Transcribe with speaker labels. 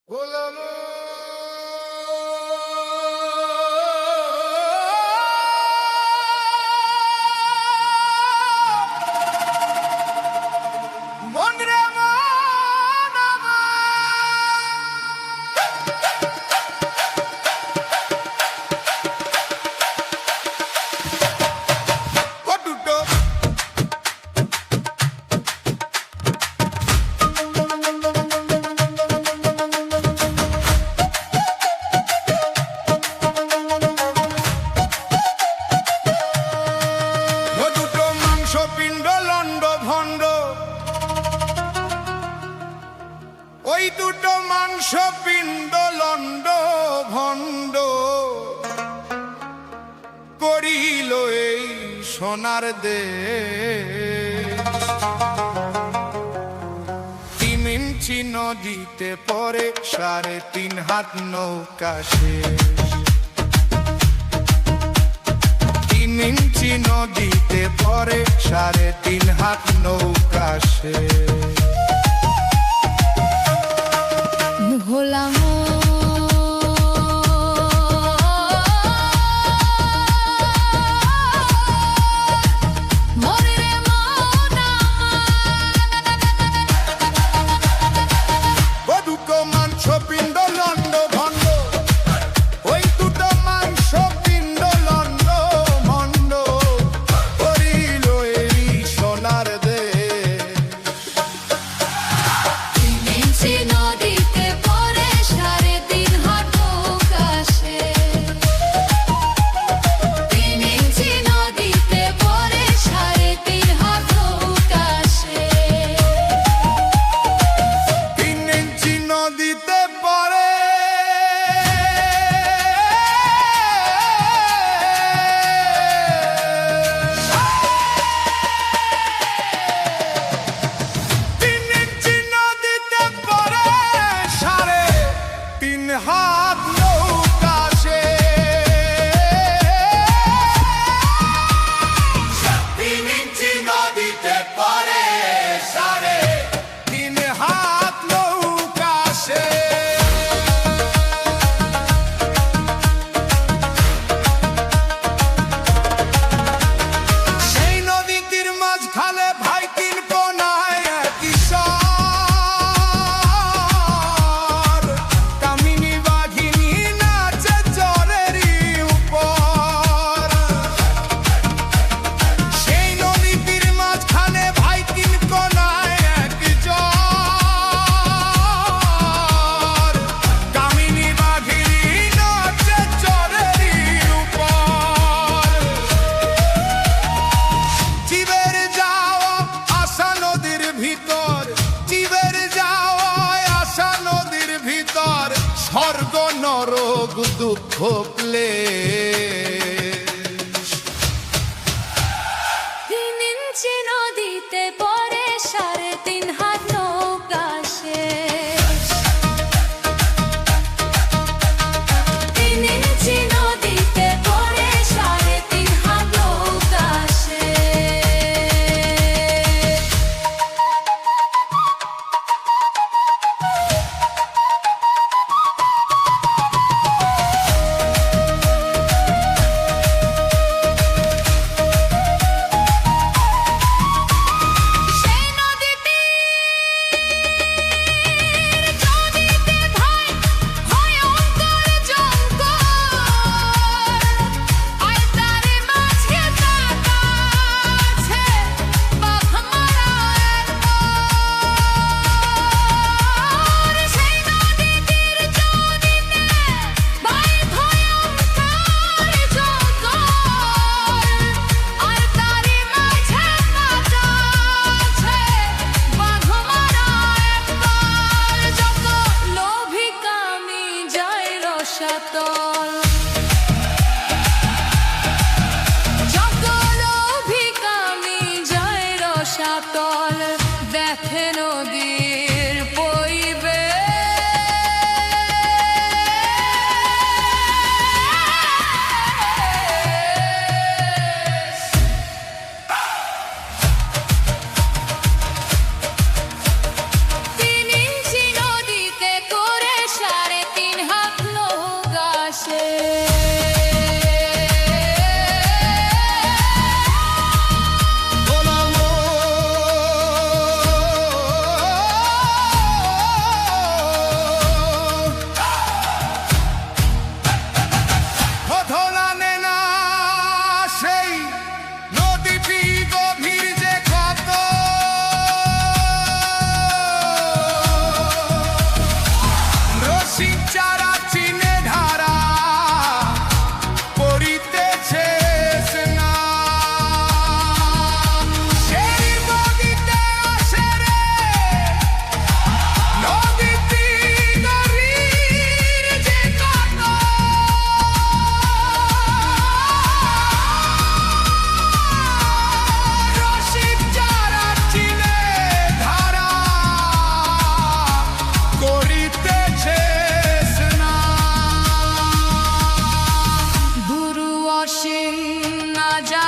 Speaker 1: গোলাম মন রে মন কটুটো পিণ্ড লন্ড ভণ্ড ওই দুটো মাংস পিণ্ড লন্ড ভণ্ড করিল এই সোনার দেশ। 3 ইঞ্চি নদীতে পরে 3.5 হাত নৌকা শেষ। 3 ইঞ্চি নদীতে পরে 3.5 হাত নৌকা শেষ।
Speaker 2: হলাম
Speaker 1: দুটো মাংস পিণ্ড লন্ড ভণ্ড ওই দুটো মাংস পিণ্ড লন্ড ভণ্ড করিল এই সোনার দেশ।
Speaker 2: নদীতে পরে 3.5 হাত নৌকা শেষ। 3 ইঞ্চি নদীতে পরে 3.5 হাত নৌকা শেষ।
Speaker 1: 3 ইঞ্চি নদীতে পরে 3 ইঞ্চি নদীতে পরে 3.5 হাত নৌকা শেষ। 3 ইঞ্চি নদীতে পরে 3.5 হাত নৌকা শেষ। সেই নদীটির মাঝখানে ভাই 3 কোনায় কিশোর কামিনী বাঘিনী নাচে চরেরই উপর। সেই নদীটির মাঝখানে ভাই 3 কোনায় কিশোর কামিনী বাঘিনী নাচে চরেরই উপর। জীবের যাওয়া আশা নদীর ভিতর, জীবের যাওয়া আশা নদীর ভিতর, স্বর্গ নরক দুঃখ ক্লেশ।
Speaker 2: 3 ইঞ্চি নদীতে পরে 3.5 হাত নৌকা শেষ। 3 ইঞ্চি নদীতে পরে 3.5 হাত নৌকা শেষ। সেই নদীতে নদীতে ভাই ভয়ঙ্কর জঙ্গল। আর তারে মাঝে আছে বাঘ মারা একবার। সেই নদীতে ভাই ভয়ঙ্কর জঙ্গল। আর তারে মাঝে আছে বাঘ মারা একবার। যত লোভী কামি যায় রসাতল, যত লোভী কামি যায় রসাতল, দেখে নদীর পইবে। তিন ইঞ্চি নদীতে করে রাজা